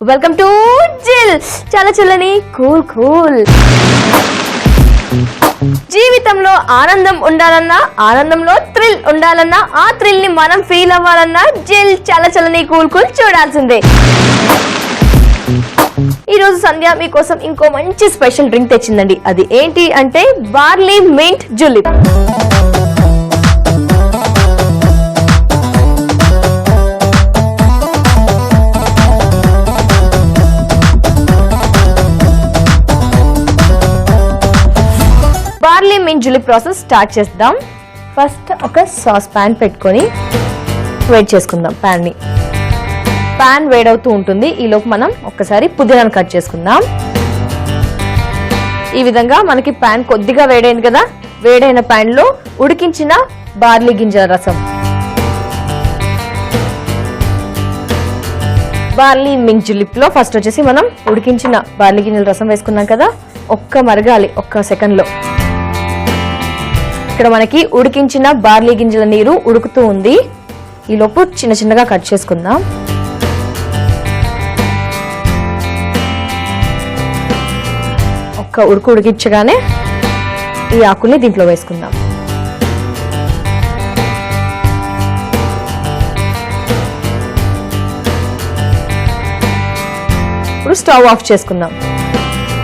Welcome to జిల్. చాలా చల్లని కూల్. జీవితంలో ఆనందం ఉండాలన్నా, ఆనందంలో థ్రిల్ ఉండాలన్నా, ఆ థ్రిల్ ని మనం ఫీల్ అవ్వాలన్నా జిల్ చాలా చల్లని కూల్ చూడాల్సిందే. ఈ రోజు సంధ్య మీకోసం ఇంకో మంచి స్పెషల్ డ్రింక్ తెచ్చిందండి. అది ఏంటి అంటే barley mint julep. Barley mint julep process start చేద్దాం. ఫస్ట్ ఒక సాస్ పాన్ పెట్టుకొని వేడి చేసుకుందాం. పాన్ వేడవుతూ ఉంటుంది. ఈలోపు మనం ఒక్కసారి పుదీనాను కట్ చేసుకుందాం. ఈ విధంగా మనకి పాన్ కొద్దిగా వేడైంది కదా, వేడైన పాన్ లో ఉడికించిన బార్లీ గింజల రసం, బార్లీ మింట్ జులిప్ లో ఫస్ట్ వచ్చేసి మనం ఉడికించిన బార్లీ గింజల రసం వేసుకున్నాం కదా, మరగాలి ఒక్క సెకండ్ లో. ఇక్కడ మనకి ఉడికించిన బార్లీ గింజల నీరు ఉడుకుతూ ఉంది. ఈలోపు చిన్నగా కట్ చేసుకుందాం. ఉడికించగానే ఈ ఆకుల్ని దీంట్లో వేసుకుందాం. ఇప్పుడు స్టవ్ ఆఫ్ చేసుకుందాం.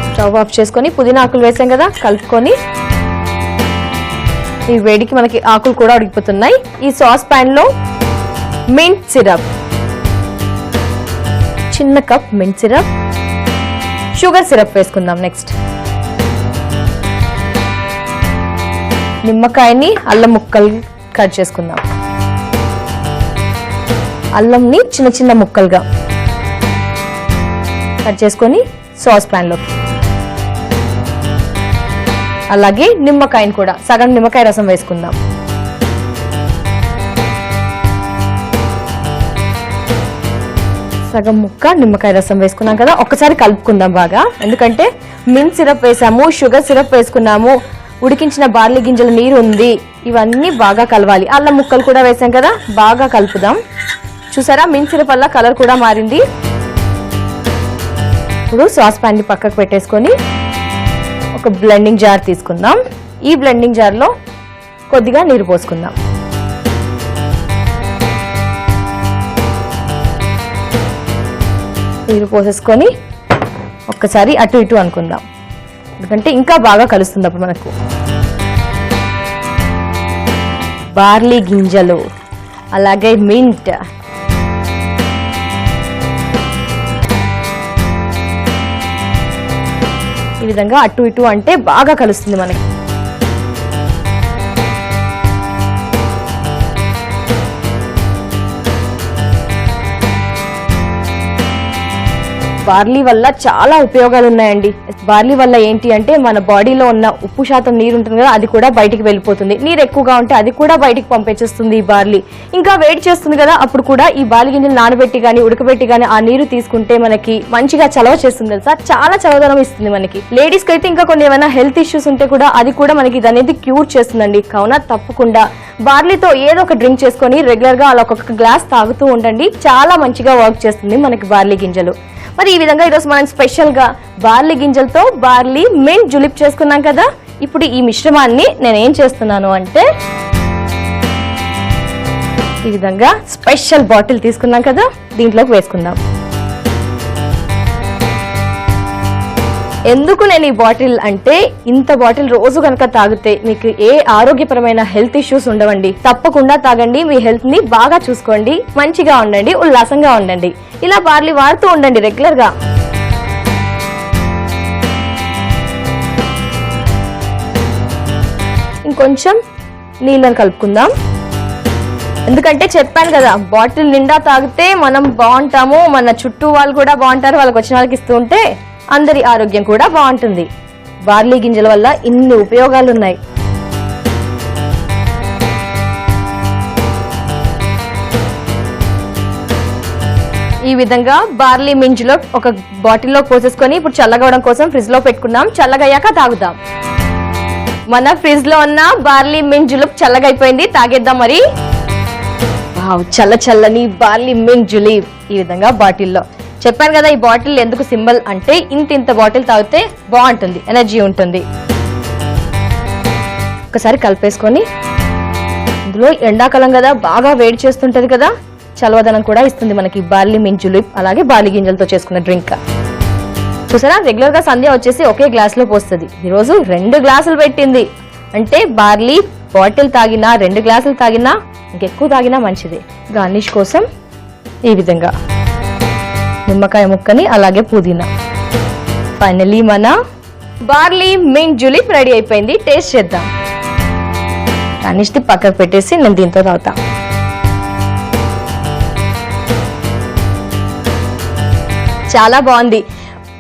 స్టవ్ ఆఫ్ చేసుకొని పుదీనా ఆకులు వేసాం కదా, కలుపుకొని ఈ వేడికి మనకి ఆకులు కూడా ఉడికిపోతున్నాయి. ఈ సాస్ పాన్ లో మింట్ సిరప్, చిన్న cup mint syrup, sugar syrup వేసుకుందాం. నెక్స్ట్ నిమ్మకాయని అల్లం ముక్కలు కట్ చేసుకుందాం. అల్లంని చిన్న ముక్కలుగా కట్ చేసుకొని సాస్ పాన్ లో, అలాగే నిమ్మకాయని కూడా సగం నిమ్మకాయ రసం వేసుకుందాం. సగం ముక్క నిమ్మకాయ రసం వేసుకున్నాం కదా, ఒక్కసారి కలుపుకుందాం బాగా. ఎందుకంటే మింట్ సిరప్ వేసాము, షుగర్ సిరప్ వేసుకున్నాము, ఉడికించిన బార్లీ గింజల నీరు ఉంది, ఇవన్నీ బాగా కలవాలి. అల్లం ముక్కలు కూడా వేసాం కదా, బాగా కలుపుదాం. చూసారా మింట్ సిరప్ వల్ల కలర్ కూడా మారింది. ఇప్పుడు సాస్ పాన్ ని పక్కకు పెట్టేసుకొని ఒక బ్లెండింగ్ జార్ తీసుకుందాం. ఈ బ్లెండింగ్ జార్ లో కొద్దిగా నీరు పోసుకుందాం. నీరు పోసేసుకొని ఒక్కసారి అటు ఇటు అనుకుందాం, ఎందుకంటే ఇంకా బాగా కలుస్తుంది అప్పుడు మనకు. బార్లీ గింజలు అలాగే మింట్, ఈ విధంగా అటు ఇటు అంటే బాగా కలుస్తుంది మనకి. బార్లీ వల్ల చాలా ఉపయోగాలు ఉన్నాయండి. బార్లీ వల్ల ఏంటి అంటే మన బాడీలో ఉన్న ఉప్పు శాతం నీరు ఉంటుంది కదా, అది కూడా బయటికి వెళ్ళిపోతుంది. నీరు ఎక్కువగా ఉంటే అది కూడా బయటికి పంపించేస్తుంది ఈ బార్లీ. ఇంకా వేడి చేస్తుంది కదా, అప్పుడు కూడా ఈ బార్లీ గింజలు నానబెట్టి కానీ ఉడకబెట్టి కానీ ఆ నీరు తీసుకుంటే మనకి మంచిగా చలవ చేస్తుంది తెలుసా, చాలా చలవదనం ఇస్తుంది మనకి. లేడీస్ కి అయితే ఇంకా కొన్ని ఏమైనా హెల్త్ ఇష్యూస్ ఉంటే కూడా అది కూడా మనకి అనేది క్యూర్ చేస్తుందండి. కావున తప్పకుండా బార్లీతో ఏదో ఒక డ్రింక్ చేసుకొని రెగ్యులర్ గా అలా ఒక్కొక్క గ్లాస్ తాగుతూ ఉండండి. చాలా మంచిగా వర్క్ చేస్తుంది మనకి బార్లీ గింజలు. మరి ఈ విధంగా ఈరోజు మనం స్పెషల్ గా బార్లీ గింజలతో బార్లీ మింట్ జులిప్ చేసుకున్నాం కదా. ఇప్పుడు ఈ మిశ్రమాన్ని నేను ఏం చేస్తున్నాను అంటే ఈ విధంగా స్పెషల్ బాటిల్ తీసుకున్నాం కదా, దీంట్లోకి వేసుకుందాం. ఎందుకు నేను ఈ బాటిల్ అంటే, ఇంత బాటిల్ రోజు కనుక తాగితే మీకు ఏ ఆరోగ్యపరమైన హెల్త్ ఇష్యూస్ ఉండవండి. తప్పకుండా తాగండి, మీ హెల్త్ ని బాగా చూసుకోండి, మంచిగా ఉండండి, ఉల్లాసంగా ఉండండి. ఇలా బార్లీ వాడుతూ ఉండండి రెగ్యులర్ గా. ఇంకొంచెం నీళ్ళని కలుపుకుందాం. ఎందుకంటే చెప్పాను కదా, బాటిల్ నిండా తాగితే మనం బాగుంటాము, మన చుట్టూ వాళ్ళు కూడా బాగుంటారు, వాళ్ళకి వచ్చిన వాళ్ళకి ఇస్తూ ఉంటే అందరి ఆరోగ్యం కూడా బాగుంటుంది. బార్లీ గింజల వల్ల ఇన్ని ఉపయోగాలు ఉన్నాయి. ఈ విధంగా బార్లీ మింజ్లో ఒక బాటిల్లో పోసేసుకొని ఇప్పుడు చల్లగవడం కోసం ఫ్రిడ్జ్ లో పెట్టుకుందాం. చల్లగయ్యాక తాగుదాం. మన ఫ్రిడ్జ్ లో ఉన్న బార్లీ మింట్ జులీప్ చల్లగా అయిపోయింది, తాగేద్దాం మరి. వావ్, చల్ల చల్లని బార్లీ మింట్ జులీప్ ఈ విధంగా బాటిల్లో. చెప్పాను కదా ఈ బాటిల్ ఎందుకు సింబల్ అంటే ఇంత బాటిల్ తాగితే బాగుంటుంది, ఎనర్జీ ఉంటుంది. ఒకసారి కలిపేసుకొని ఇందులో ఎండాకాలం కదా బాగా వేడి చేస్తుంటది కదా, చలవదనం కూడా ఇస్తుంది మనకి బార్లీ మింట్ జులీప్, అలాగే బార్లీ గింజలతో చేసుకున్న డ్రింక్. చూసారా, రెగ్యులర్ గా సంధ్య వచ్చేసి ఒకే గ్లాస్ లో పోస్తుంది, ఈరోజు 2 గ్లాసులు పెట్టింది. అంటే బార్లీ బాటిల్ తాగినా 2 గ్లాసులు తాగినా ఇంకెక్కువ తాగినా మంచిది. గార్నిష్ కోసం ఈ విధంగా నిమ్మకాయ ముక్కని అలాగే పుదీనా. ఫైనలీ మన బార్లీ మింట్ జులీప్ రెడీ అయిపోయింది. టేస్ట్ చేద్దాం. గార్నిష్ ది పక్కకు పెట్టేసి నేను దీంతో తాగుతా. చాలా బాగుంది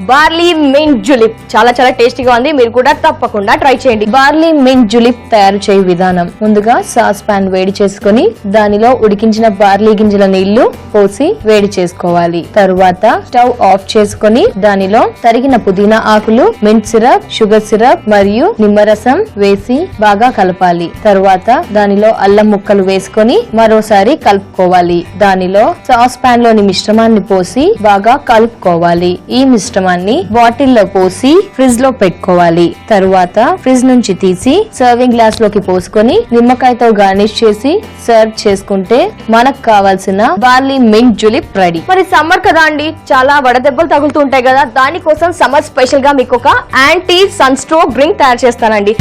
బార్లీ మింట్ జులీప్, చాలా చాలా టేస్టీగా ఉంది. మీరు కూడా తప్పకుండా ట్రై చేయండి. బార్లీ మింట్ జులీప్ తయారు చేయు విధానం: ముందుగా సాస్ పాన్ వేడి చేసుకుని దానిలో ఉడికించిన బార్లీ గింజల నీళ్లు పోసి వేడి చేసుకోవాలి. తరువాత స్టవ్ ఆఫ్ చేసుకుని దానిలో తరిగిన పుదీనా ఆకులు, మింట్ సిరప్, షుగర్ సిరప్ మరియు నిమ్మరసం వేసి బాగా కలపాలి. తరువాత దానిలో అల్లం ముక్కలు వేసుకొని మరోసారి కలుపుకోవాలి. దానిలో సాస్ పాన్ లోని మిశ్రమాన్ని పోసి బాగా కలుపుకోవాలి. ఈ మిశ్రమాన్ని బాటిల్లో పోసి ఫ్రిడ్జ్ లో పెట్టుకోవాలి. తరువాత ఫ్రిడ్జ్ నుంచి తీసి సర్వింగ్ గ్లాస్ లోకి పోసుకొని నిమ్మకాయతో గార్నిష్ చేసి సర్వ్ చేసుకుంటే మనకు కావాల్సిన బార్లీ మింట్ జులీప్ రెడీ. మరి సమ్మర్ కదా అండి, చాలా వడదెబ్బలు తగులుతూ ఉంటాయి కదా, దానికోసం సమ్మర్ స్పెషల్ గా మీకు ఒక యాంటీ సన్ స్ట్రోక్ డ్రింక్ తయారు చేస్తానండి.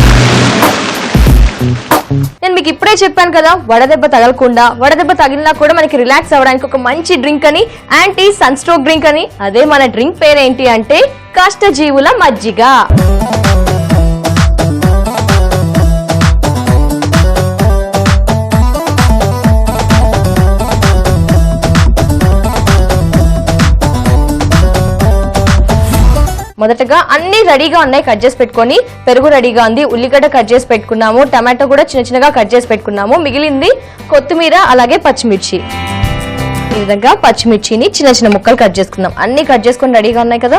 నేను మీకు ఇప్పుడే చెప్పాను కదా, వడదెబ్బ తగలకుండా, వడదెబ్బ తగిలినా కూడా మనకి రిలాక్స్ అవ్వడానికి ఒక మంచి డ్రింక్ అని, యాంటీ సన్ స్ట్రోక్ డ్రింక్ అని. అదే మన డ్రింక్ పేరేంటి అంటే కష్టజీవుల మజ్జిగ. మొదటగా అన్ని రెడీగా ఉన్నాయి, కట్ చేసి పెట్టుకొని. పెరుగు రెడీగా ఉంది, ఉల్లిగడ్డ కట్ చేసి పెట్టుకున్నాము, టమాటో కూడా చిన్నగా కట్ చేసి పెట్టుకున్నాము. మిగిలింది కొత్తిమీర అలాగే పచ్చిమిర్చి. ఈ విధంగా పచ్చిమిర్చిని చిన్న ముక్కలు కట్ చేసుకుందాం. అన్ని కట్ చేసుకొని రెడీగా ఉన్నాయి కదా.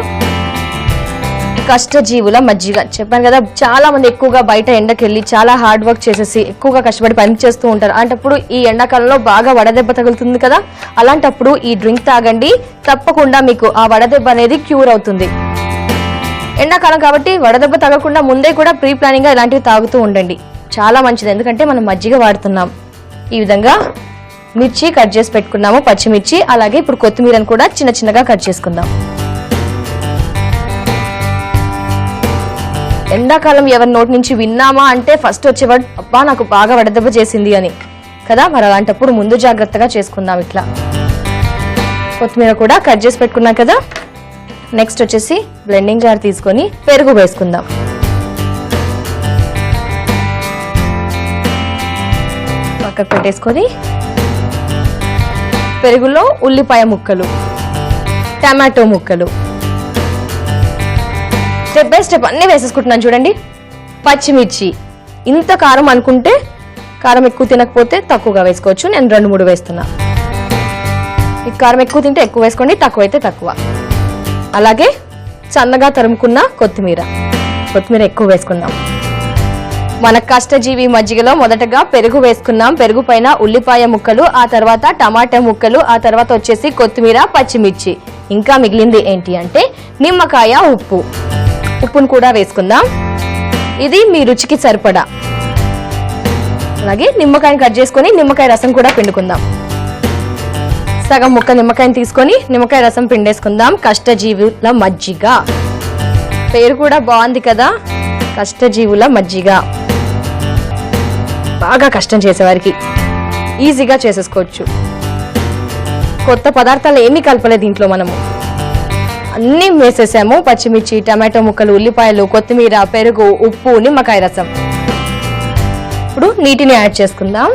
కష్టజీవుల మజ్జిగ చెప్పాను కదా, చాలా మంది ఎక్కువగా బయట ఎండకెళ్ళి చాలా హార్డ్ వర్క్ చేసేసి ఎక్కువగా కష్టపడి పని చేస్తూ ఉంటారు. అలాంటప్పుడు ఈ ఎండాకాలంలో బాగా వడదెబ్బ తగులుతుంది కదా, అలాంటప్పుడు ఈ డ్రింక్ తాగండి, తప్పకుండా మీకు ఆ వడదెబ్బ అనేది క్యూర్ అవుతుంది. ఎండాకాలం కాబట్టి వడదెబ్బ తగలకుండా ముందే కూడా ప్రీ ప్లానింగ్ గా ఇలాంటివి తాగుతూ ఉండండి, చాలా మంచిది. ఎందుకంటే మనం మజ్జిగ వాడుతున్నాం. ఈ విధంగా మిర్చి కట్ చేసి పెట్టుకున్నాము, పచ్చిమిర్చి, అలాగే ఇప్పుడు కొత్తిమీరను కూడా చిన్నగా కట్ చేసుకుందాం. ఎండాకాలం ఎవరి నోటి నుంచి విన్నామా అంటే ఫస్ట్ వచ్చేవాడు అబ్బా నాకు బాగా వడదెబ్బ చేసింది అని కదా. మరి అలాంటప్పుడు ముందు జాగ్రత్తగా చేసుకుందాం. ఇట్లా కొత్తిమీర కూడా కట్ చేసి పెట్టుకున్నాం కదా. నెక్స్ట్ వచ్చేసి బ్లెండింగ్ జార్ తీసుకొని పెరుగు వేసుకుందాం. పక్కకు పెట్టేసుకొని పెరుగులో ఉల్లిపాయ ముక్కలు, టమాటో ముక్కలు, స్టెప్ బై స్టెప్ అన్ని వేసేసుకుంటున్నాను చూడండి. పచ్చిమిర్చి, ఇంత కారం అనుకుంటే కారం ఎక్కువ తినకపోతే తక్కువగా వేసుకోవచ్చు, నేను 2-3 వేస్తున్నా. ఈ కారం ఎక్కువ తింటే ఎక్కువ వేసుకోండి, తక్కువ అయితే తక్కువ. అలాగే సన్నగా తరుముకున్న కొత్తిమీర ఎక్కువ వేసుకుందాం. మన కష్టజీవి మజ్జిగలో మొదటగా పెరుగు వేసుకున్నాం. పెరుగు పైన ఉల్లిపాయ ముక్కలు, ఆ తర్వాత టమాటా ముక్కలు, ఆ తర్వాత వచ్చేసి కొత్తిమీర, పచ్చిమిర్చి. ఇంకా మిగిలింది ఏంటి అంటే నిమ్మకాయ, ఉప్పును కూడా వేసుకుందాం. ఇది మీ రుచికి సరిపడా. అలాగే నిమ్మకాయని కట్ చేసుకొని నిమ్మకాయ రసం కూడా పిండుకుందాం. సగం ముక్క నిమ్మకాయని తీసుకొని నిమ్మకాయ రసం పిండేసుకుందాం. కష్టజీవుల మజ్జిగ, పేరు కూడా బాగుంది కదా, కష్టజీవుల మజ్జిగ. బాగా కష్టం చేసేవారికి ఈజీగా చేసేసుకోవచ్చు. కొత్త పదార్థాలు ఏమీ కలపలేదు దీంట్లో, మనము అన్నీ వేసేసాము. పచ్చిమిర్చి, టమాటో ముక్కలు, ఉల్లిపాయలు, కొత్తిమీర, పెరుగు, ఉప్పు, నిమ్మకాయ రసం. ఇప్పుడు నీటిని యాడ్ చేసుకుందాం.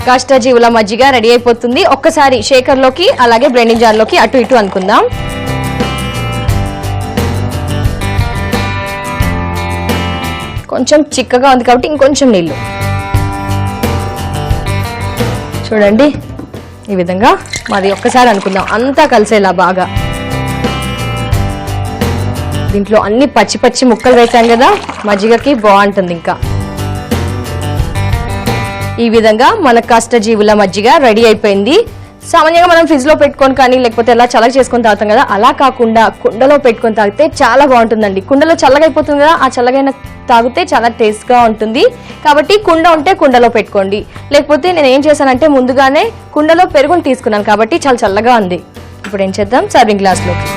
కష్టజీవుల మజ్జిగ రెడీ అయిపోతుంది. ఒక్కసారి షేకర్ లోకి అలాగే బ్లెండింగ్ జార్ లోకి అటు ఇటు అనుకుందాం. కొంచెం చిక్కగా ఉంది కాబట్టి ఇంకొంచెం నీళ్లు చూడండి. ఈ విధంగా మరి ఒక్కసారి అనుకుందాం, అంతా కలిసేలా బాగా. దీంట్లో అన్ని పచ్చి పచ్చి ముక్కలు వేసాం కదా, మజ్జిగకి బాగుంటుంది. ఇంకా ఈ విధంగా మన కష్టజీవుల మజ్జిగ రెడీ అయిపోయింది. సామాన్యంగా మనం ఫ్రిడ్జ్ లో పెట్టుకొని కానీ లేకపోతే ఎలా చల్లగా చేసుకొని తాగుతాం కదా, అలా కాకుండా కుండలో పెట్టుకొని తాగితే చాలా బాగుంటుందండి. కుండలో చల్లగా అయిపోతుంది కదా, ఆ చల్లగైన తాగితే చాలా టేస్ట్ గా ఉంటుంది. కాబట్టి కుండ ఉంటే కుండలో పెట్టుకోండి. లేకపోతే నేను ఏం చేశానంటే ముందుగానే కుండలో పెరుగుని తీసుకున్నాను కాబట్టి చాలా చల్లగా ఉంది. ఇప్పుడు ఏం చేద్దాం, సర్వింగ్ గ్లాస్ లోకి.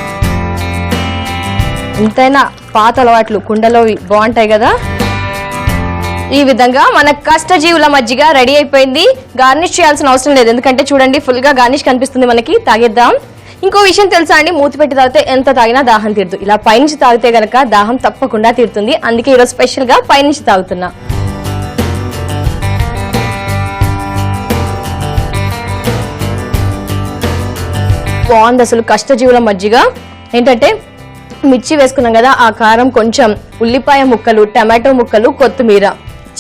ఎంతైనా పాత అలవాట్లు కుండలో బాగుంటాయి కదా. ఈ విధంగా మన కష్టజీవుల మజ్జిగ రెడీ అయిపోయింది. గార్నిష్ చేయాల్సిన అవసరం లేదు, ఎందుకంటే చూడండి ఫుల్ గా గార్నిష్ కనిపిస్తుంది మనకి. తాగేద్దాం. ఇంకో విషయం తెలుసా అండి, మూతి పెట్టి తాగితే ఎంత తాగినా దాహం తీరదు. ఇలా పైనుంచి తాగితే గనక దాహం తప్పకుండా తీరుతుంది. అందుకే ఈరోజు స్పెషల్ గా పైనుంచి తాగుతున్నా. బాగుంది అసలు కష్టజీవుల మజ్జిగ. ఏంటంటే మిర్చి వేసుకున్నాం కదా, ఆ కారం, కొంచెం ఉల్లిపాయ ముక్కలు, టమాటో ముక్కలు, కొత్తిమీర,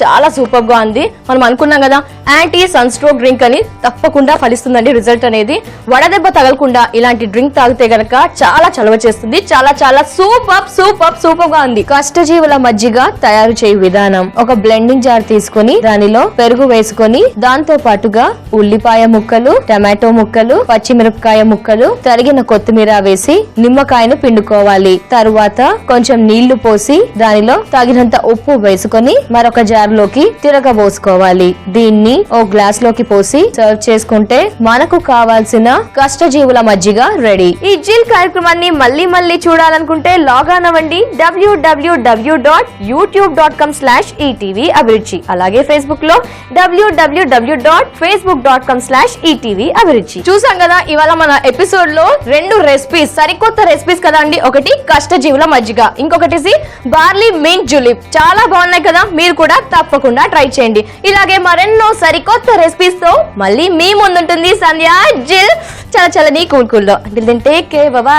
చాలా సూపర్ గా ఉంది. మనం అనుకున్నాం కదా యాంటీ సన్ స్ట్రోక్ డ్రింక్ అని, తప్పకుండా ఫలిస్తుందండి రిజల్ట్ అనేది. వడదెబ్బ తగలకుండా ఇలాంటి డ్రింక్ తాగితే గనక చాలా చలవ చేస్తుంది. చాలా చాలా సూపర్ సూపర్ సూపర్ గా ఉంది. కష్టజీవుల మజ్జిగ తయారు చేయు విధానం: ఒక బ్లెండింగ్ జార్ తీసుకొని దానిలో పెరుగు వేసుకొని దాంతో పాటుగా ఉల్లిపాయ ముక్కలు, టమాటో ముక్కలు, పచ్చిమిరపకాయ ముక్కలు, తరిగిన కొత్తిమీర వేసి నిమ్మకాయను పిండుకోవాలి. తరువాత కొంచెం నీళ్లు పోసి దానిలో తగినంత ఉప్పు వేసుకొని మరొక జార్ లోకి తిరగబోసుకోవాలి. దీన్ని ఓ గ్లాస్ లోకి పోసి సర్వ్ చేసుకుంటే మనకు కావాల్సిన కష్టజీవుల మజ్జిగ రెడీ. ఈ జిల్ కార్యక్రమాన్ని మళ్ళీ మళ్ళీ చూడాలనుకుంటే లాగ్ ఆన్ అవ్వండి www.youtube.com/etv అభిరుచి. అలాగే ఫేస్బుక్ లో www.facebook.com/etv అభిరుచి. చూసాం కదా ఇవాళ మన ఎపిసోడ్ లో 2 రెసిపీస్, సరికొత్త రెసిపీస్ కదా అండి. ఒకటి కష్టజీవుల మజ్జిగ, ఇంకొకటి బార్లీ మింట్ జులీప్. చాలా బాగున్నాయి కదా, మీరు కూడా తప్పకుండా ట్రై చేయండి. ఇలాగే మరెన్నో సరికొత్త రెసిపీస్ తో మళ్ళీ మీ ముందుంటుంది సంధ్య జిల్. చాలా చలని కూల్ కూల్ లో. Take care, by by.